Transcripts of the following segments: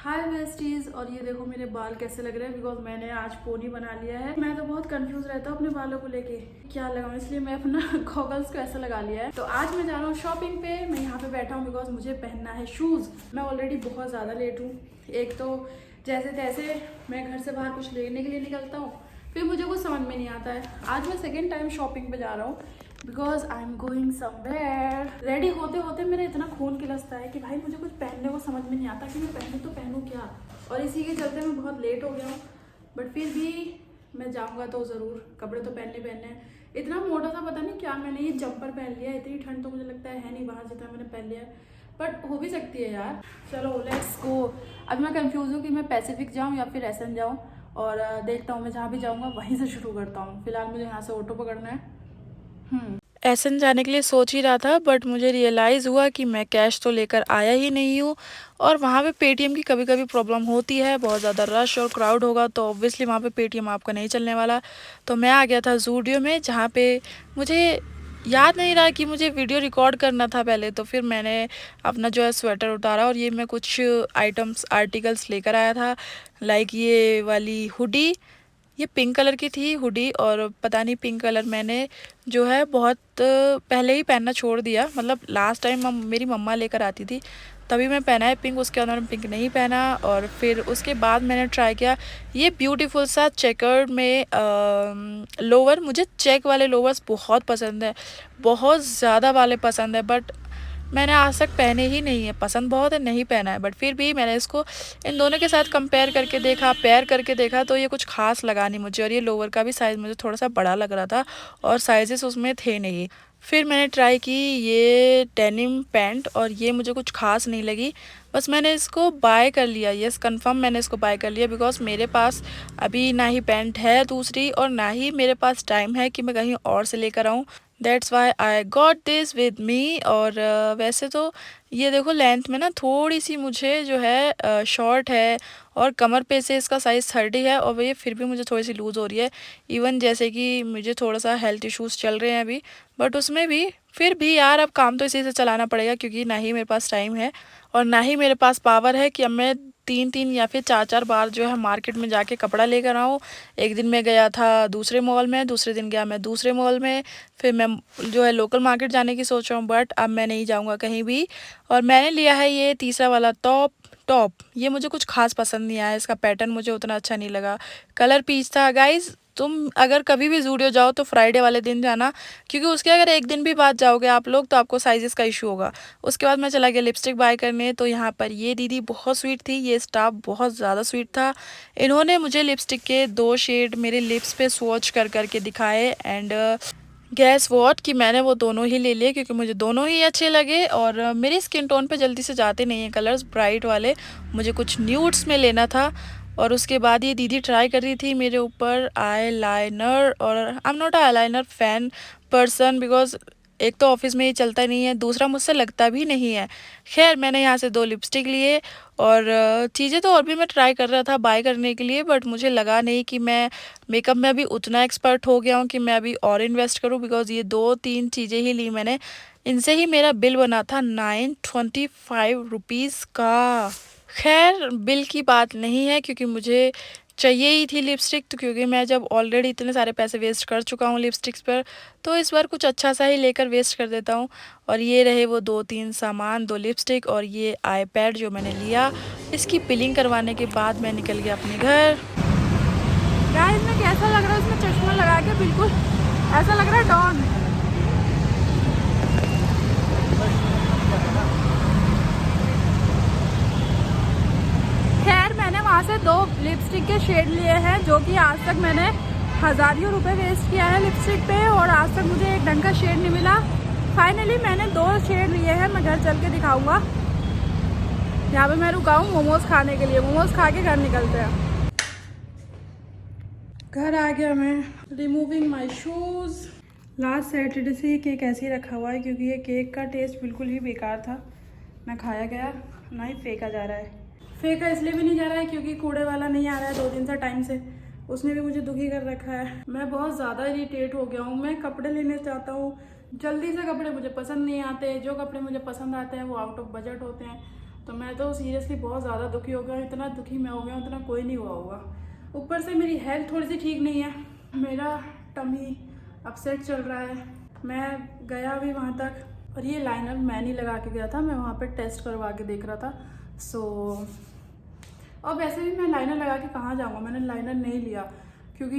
हाय besties. और ये देखो मेरे बाल कैसे लग रहे हैं बिकॉज मैंने आज पोनी बना लिया है। मैं तो बहुत कंफ्यूज रहता हूँ अपने बालों को लेके क्या लगाऊं, इसलिए मैं अपना गॉगल्स को ऐसा लगा लिया है। तो आज मैं जा रहा हूँ शॉपिंग पे। मैं यहाँ पे बैठा हूँ बिकॉज मुझे पहनना है शूज। मैं ऑलरेडी बहुत ज़्यादा लेट हूँ। एक तो जैसे तैसे मैं घर से बाहर कुछ लेने के लिए निकलता हूँ, फिर मुझे कुछ समझ में नहीं आता है। आज मैं सेकेंड टाइम शॉपिंग पे जा रहा हूँ because I am going somewhere. Ready होते होते मेरा इतना खून खिलसता है कि भाई मुझे कुछ पहनने को समझ में नहीं आता कि मैं पहनूँ तो पहनूँ क्या। और इसी के चलते मैं बहुत लेट हो गया हूँ, बट फिर भी मैं जाऊँगा तो ज़रूर। कपड़े तो पहनने हैं। इतना मोटा सा पता नहीं क्या मैंने ये जंपर पहन लिया। इतनी ठंड तो मुझे लगता है नहीं बाहर जितना मैंने पहन लिया, बट हो भी सकती है यार। चलो लेट्स गो। अब मैं कंफ्यूज हूँ कि मैं पैसिफिक जाऊँ या फिर एसन जाऊँ, और देखता हूँ मैं जहाँ भी जाऊँगा वहीं से शुरू करता हूँ। फिलहाल मुझे यहाँ से ऑटो पकड़ना है। एसन जाने के लिए सोच ही रहा था, बट मुझे रियलाइज़ हुआ कि मैं कैश तो लेकर आया ही नहीं हूँ। और वहाँ पे पेटीएम की कभी कभी प्रॉब्लम होती है, बहुत ज़्यादा रश और क्राउड होगा तो ऑब्वियसली वहाँ पे पेटीएम आपका नहीं चलने वाला। तो मैं आ गया था ज़ूडियो में, जहाँ पे मुझे याद नहीं रहा कि मुझे वीडियो रिकॉर्ड करना था पहले। तो फिर मैंने अपना जो है स्वेटर उतारा और ये मैं कुछ आर्टिकल्स लेकर आया था। लाइक ये वाली हुडी, ये पिंक कलर की थी हुडी। और पता नहीं पिंक कलर मैंने जो है बहुत पहले ही पहनना छोड़ दिया। मतलब लास्ट टाइम मेरी मम्मा लेकर आती थी तभी मैं पहना है पिंक, उसके अंदर पिंक नहीं पहना। और फिर उसके बाद मैंने ट्राई किया ये ब्यूटीफुल सा चेकर्ड में लोवर। मुझे चेक वाले लोवर्स बहुत पसंद है, बहुत ज़्यादा वाले पसंद है, बट मैंने आज तक पहने ही नहीं है। पसंद बहुत है, नहीं पहना है, बट फिर भी मैंने इसको इन दोनों के साथ कंपेयर करके देखा, पेयर करके देखा, तो ये कुछ खास लगा नहीं मुझे। और ये लोअर का भी साइज़ मुझे थोड़ा सा बड़ा लग रहा था और साइजेस उसमें थे नहीं। फिर मैंने ट्राई की ये डेनिम पैंट और ये मुझे कुछ खास नहीं लगी। बस मैंने इसको बाय कर लिया। यस कंफर्म मैंने इसको बाय कर लिया बिकॉज मेरे पास अभी ना ही पैंट है दूसरी और ना ही मेरे पास टाइम है कि मैं कहीं और से लेकर आऊँ। That's why I got this with me. और वैसे तो ये देखो लेंथ में ना थोड़ी सी मुझे जो है शॉर्ट है और कमर पे से इसका साइज़ 30 है और ये फिर भी मुझे थोड़ी सी लूज़ हो रही है। इवन जैसे कि मुझे थोड़ा सा हेल्थ इश्यूज़ चल रहे हैं अभी, बट उसमें भी फिर भी यार अब काम तो इसी से चलाना पड़ेगा क्योंकि ना ही मेरे पास टाइम है और ना ही मेरे पास पावर है कि अब मैं 3-3 या फिर 4-4 बार जो है मार्केट में जाके कपड़ा लेकर आऊँ। एक दिन मैं गया था दूसरे मॉल में, दूसरे दिन गया मैं दूसरे मॉल में, फिर मैं जो है लोकल मार्केट जाने की सोच रहा हूँ, बट अब मैं नहीं जाऊँगा कहीं भी। और मैंने लिया है ये तीसरा वाला टॉप। ये मुझे कुछ खास पसंद नहीं आया, इसका पैटर्न मुझे उतना अच्छा नहीं लगा। कलर पीच था। गाइज तुम अगर कभी भी ज़ूडियो जाओ तो फ्राइडे वाले दिन जाना, क्योंकि उसके अगर एक दिन भी बाद जाओगे आप लोग तो आपको साइजेस का इशू होगा। उसके बाद मैं चला गया लिपस्टिक बाय करने। तो यहाँ पर ये दीदी बहुत स्वीट थी, ये स्टाफ बहुत ज़्यादा स्वीट था। इन्होंने मुझे लिपस्टिक के 2 शेड मेरे लिप्स पे स्वॉच कर करके दिखाए एंड गैस वॉट कि मैंने वो दोनों ही ले लिए क्योंकि मुझे दोनों ही अच्छे लगे। और मेरी स्किन टोन पे जल्दी से जाते नहीं हैं कलर्स ब्राइट वाले, मुझे कुछ न्यूड्स में लेना था। और उसके बाद ये दीदी ट्राई कर रही थी मेरे ऊपर आई लाइनर, और I am not eye liner fan person because एक तो ऑफिस में ये चलता नहीं है, दूसरा मुझसे लगता भी नहीं है। खैर मैंने यहाँ से 2 लिपस्टिक लिए और चीज़ें तो और भी मैं ट्राई कर रहा था बाय करने के लिए, बट मुझे लगा नहीं कि मैं मेकअप में अभी उतना एक्सपर्ट हो गया हूँ कि मैं अभी और इन्वेस्ट करूँ बिकॉज ये 2-3 चीज़ें ही ली मैंने। इनसे ही मेरा बिल बना था 925 रुपीज़ का। खैर बिल की बात नहीं है क्योंकि मुझे चाहिए ही थी लिपस्टिक, तो क्योंकि मैं जब ऑलरेडी इतने सारे पैसे वेस्ट कर चुका हूँ लिपस्टिक्स पर तो इस बार कुछ अच्छा सा ही लेकर वेस्ट कर देता हूँ। और ये रहे वो 2-3 सामान, 2 लिपस्टिक और ये आईपैड जो मैंने लिया। इसकी बिलिंग करवाने के बाद मैं निकल गया अपने घर। गाइस में कैसा लग रहा है उसमें चश्मा लगा के, बिल्कुल ऐसा लग रहा है डॉन। खैर मैंने वहाँ से 2 लिपस्टिक के शेड लिए हैं जो कि आज तक मैंने हज़ारियों रुपए वेस्ट किया है लिपस्टिक पे और आज तक मुझे एक ढंग का शेड नहीं मिला। फाइनली मैंने 2 शेड लिए हैं, मैं घर चल के दिखाऊंगा। यहाँ पे मैं रुका हूँ मोमोज खाने के लिए, मोमोज खा के घर निकलते हैं। घर आ गया मैं, रिमूविंग माई शूज़। लास्ट सैटरडे से ये केक ऐसे ही रखा हुआ है क्योंकि ये केक का टेस्ट बिल्कुल ही बेकार था, ना खाया गया ना ही फेंका जा रहा है। फेंका इसलिए भी नहीं जा रहा है क्योंकि कूड़े वाला नहीं आ रहा है 2 दिन से टाइम से, उसने भी मुझे दुखी कर रखा है। मैं बहुत ज़्यादा इरिटेट हो गया हूँ। मैं कपड़े लेने चाहता हूँ, जल्दी से कपड़े मुझे पसंद नहीं आते, जो कपड़े मुझे पसंद आते हैं वो आउट ऑफ बजट होते हैं। तो मैं तो सीरियसली बहुत ज़्यादा दुखी हो गया हूँ। इतना दुखी मैं हो गया हूँ, इतना कोई नहीं हुआ होगा। ऊपर से मेरी हेल्थ थोड़ी सी ठीक नहीं है, मेरा टमी अपसेट चल रहा है। मैं गया भी वहाँ तक, और ये लाइनर मैं नहीं लगा के गया था, मैं वहाँ पे टेस्ट करवा के देख रहा था। और वैसे भी मैं लाइनर लगा के कहाँ जाऊँगा, मैंने लाइनर नहीं लिया क्योंकि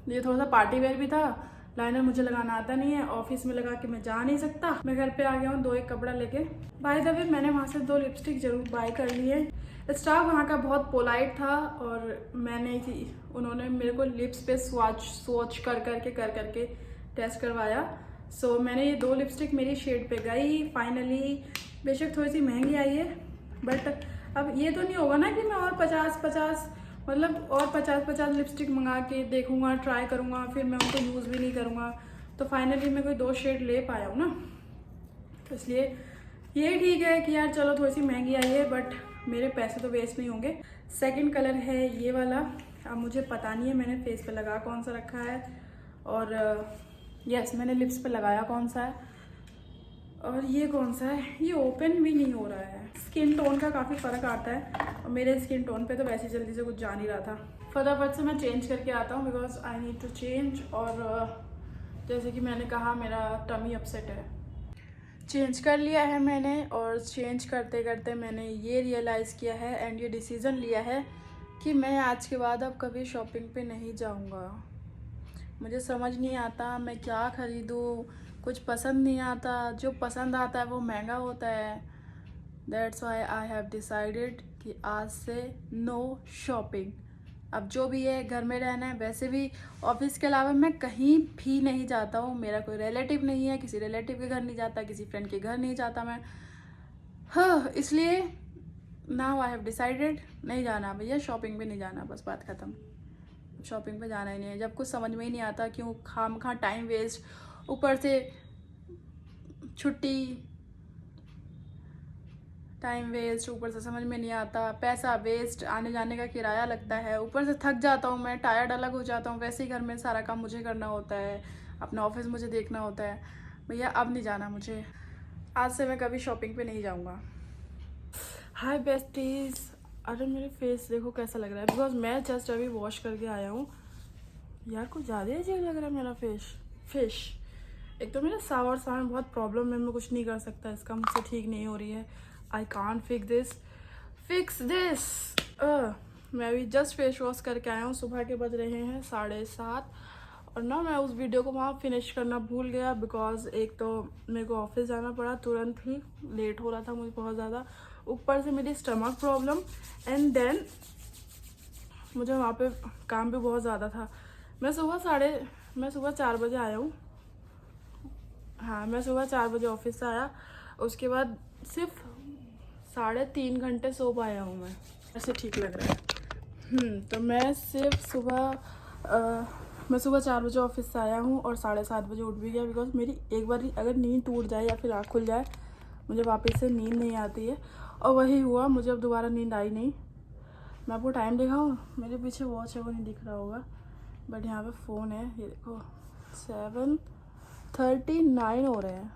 ये थोड़ा सा पार्टी वेयर भी था। लाइनर मुझे लगाना आता नहीं है, ऑफिस में लगा के मैं जा नहीं सकता। मैं घर पे आ गया हूँ 2-1 कपड़ा लेके। बाय द वे मैंने वहाँ से 2 लिपस्टिक जरूर बाय कर ली है। स्टाफ वहाँ का बहुत पोलाइट था और उन्होंने मेरे को लिप्स पे स्वॉच कर करके टेस्ट करवाया। सो मैंने ये 2 लिपस्टिक मेरी शेड पे गई फाइनली। बेशक थोड़ी सी महंगी आई है, बट अब ये तो नहीं होगा ना कि मैं और 50 लिपस्टिक मंगा के देखूंगा, ट्राई करूंगा, फिर मैं उनको यूज़ भी नहीं करूंगा। तो फाइनली मैं कोई 2 शेड ले पाया हूँ ना, तो इसलिए ये ठीक है कि यार चलो थोड़ी सी महंगी आई है, बट मेरे पैसे तो वेस्ट नहीं होंगे। सेकंड कलर है ये वाला। अब मुझे पता नहीं है मैंने फेस पे लगा कौन सा रखा है, और यस मैंने लिप्स पे लगाया कौन सा है, और ये कौन सा है। ये ओपन भी नहीं हो रहा है। स्किन टोन का काफ़ी फ़र्क आता है, और मेरे स्किन टोन पे तो वैसे जल्दी से कुछ जा नहीं रहा था। फटाफट से मैं चेंज करके आता हूँ because I need to change. और जैसे कि मैंने कहा मेरा टमी अपसेट है। चेंज कर लिया है मैंने, और चेंज करते करते मैंने ये रियलाइज़ किया है एंड ये डिसीज़न लिया है कि मैं आज के बाद अब कभी शॉपिंग पे नहीं जाऊँगा। मुझे समझ नहीं आता मैं क्या ख़रीदूँ, कुछ पसंद नहीं आता। जो पसंद आता है वो महंगा होता है। That's why I have decided कि आज से नो शॉपिंग। अब जो भी है घर में रहना है। वैसे भी ऑफिस के अलावा मैं कहीं भी नहीं जाता हूँ। मेरा कोई रिलेटिव नहीं है, किसी रिलेटिव के घर नहीं जाता, किसी फ्रेंड के घर नहीं जाता मैं। हाँ, इसलिए नाउ आई हैव डिसाइडेड नहीं जाना भैया, शॉपिंग पे नहीं जाना, बस बात ख़त्म। शॉपिंग पे जाना ही नहीं है। जब कुछ समझ में ही नहीं आता क्यों खामखा टाइम वेस्ट, ऊपर से छुट्टी टाइम वेस्ट, ऊपर से समझ में नहीं आता, पैसा वेस्ट, आने जाने का किराया लगता है, ऊपर से थक जाता हूँ मैं, टायर्ड अलग हो जाता हूँ। वैसे ही घर में सारा काम मुझे करना होता है, अपना ऑफिस मुझे देखना होता है। भैया अब नहीं जाना मुझे, आज से मैं कभी शॉपिंग पे नहीं जाऊँगा। हाय बेस्टीज, अरे मेरे फेस देखो कैसा लग रहा है, बिकॉज मैं जस्ट अभी वॉश करके आया हूँ। यार कुछ ज़्यादा अजीब लग रहा है मेरा फिश। एक तो मेरा सावर में बहुत प्रॉब्लम है, मैं कुछ नहीं कर सकता, इसका मुझसे ठीक नहीं हो रही है। I can't fix this. मैं अभी जस्ट फेस वॉश करके आया हूँ। सुबह के बज रहे हैं 7:30, और ना मैं उस वीडियो को वहाँ फिनिश करना भूल गया बिकॉज एक तो मेरे को ऑफिस जाना पड़ा तुरंत ही, लेट हो रहा था मुझे बहुत ज़्यादा, ऊपर से मेरी स्टमक प्रॉब्लम, एंड देन मुझे वहाँ पे काम भी बहुत ज़्यादा था। मैं सुबह 4 बजे आया हूँ। हाँ, मैं सुबह 4 बजे ऑफिस से आया, उसके बाद सिर्फ 3.5 घंटे सो पाया हूँ मैं। ऐसे ठीक लग रहा है। तो मैं सुबह 4 बजे ऑफिस से आया हूँ और 7:30 बजे उठ भी गया बिकॉज मेरी एक बार अगर नींद टूट जाए या फिर आँख खुल जाए, मुझे वापस से नींद नहीं आती है, और वही हुआ, मुझे अब दोबारा नींद आई नहीं। मैं आपको टाइम दिखाऊँ, मेरे पीछे वॉच है वो नहीं दिख रहा होगा, बट यहाँ पे फ़ोन है, ये देखो 7:39 हो रहे हैं।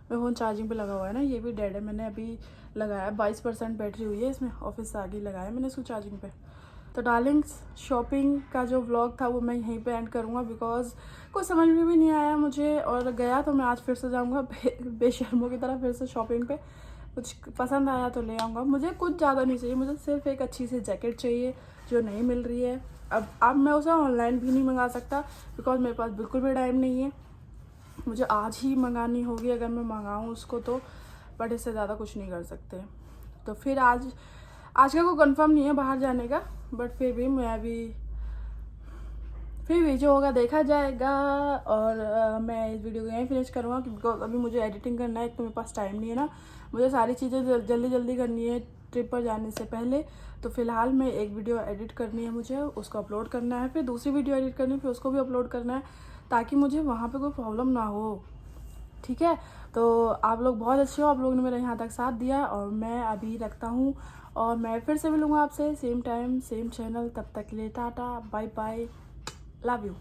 मैं फ़ोन चार्जिंग पे लगा हुआ है ना, ये भी डेड है, मैंने अभी लगाया 22% बैटरी हुई है इसमें, ऑफिस से आगे लगाया मैंने इसको चार्जिंग पे। तो डार्लिंग्स, शॉपिंग का जो व्लॉग था वो मैं यहीं पे एंड करूँगा बिकॉज कुछ समझ में भी नहीं आया मुझे, और गया तो मैं आज फिर से जाऊँगा बेशर्मों की तरह फिर से शॉपिंग पे। कुछ पसंद आया तो ले आऊँगा। मुझे कुछ ज़्यादा नहीं चाहिए, मुझे सिर्फ एक अच्छी सी जैकेट चाहिए जो नहीं मिल रही है। अब मैं उसे ऑनलाइन भी नहीं मंगा सकता बिकॉज मेरे पास बिल्कुल भी टाइम नहीं है। मुझे आज ही मंगानी होगी अगर मैं मंगाऊँ उसको तो, बट इससे ज़्यादा कुछ नहीं कर सकते। तो फिर आज का कोई कंफर्म नहीं है बाहर जाने का, बट फिर भी जो होगा देखा जाएगा। और मैं इस वीडियो को यहीं फिनिश करूँगा बिकॉज अभी मुझे एडिटिंग करना है, तो मेरे पास टाइम नहीं है ना, मुझे सारी चीज़ें जल्दी करनी है ट्रिप पर जाने से पहले। तो फिलहाल मैं एक वीडियो एडिट करनी है मुझे, उसको अपलोड करना है, फिर दूसरी वीडियो एडिट करनी है, फिर उसको भी अपलोड करना है, ताकि मुझे वहाँ पे कोई प्रॉब्लम ना हो। ठीक है, तो आप लोग बहुत अच्छे हो, आप लोगों ने मेरा यहाँ तक साथ दिया, और मैं अभी रखता हूँ, और मैं फिर से मिलूँगा आपसे सेम टाइम सेम चैनल। तब तक के लिए tata bye bye, love you.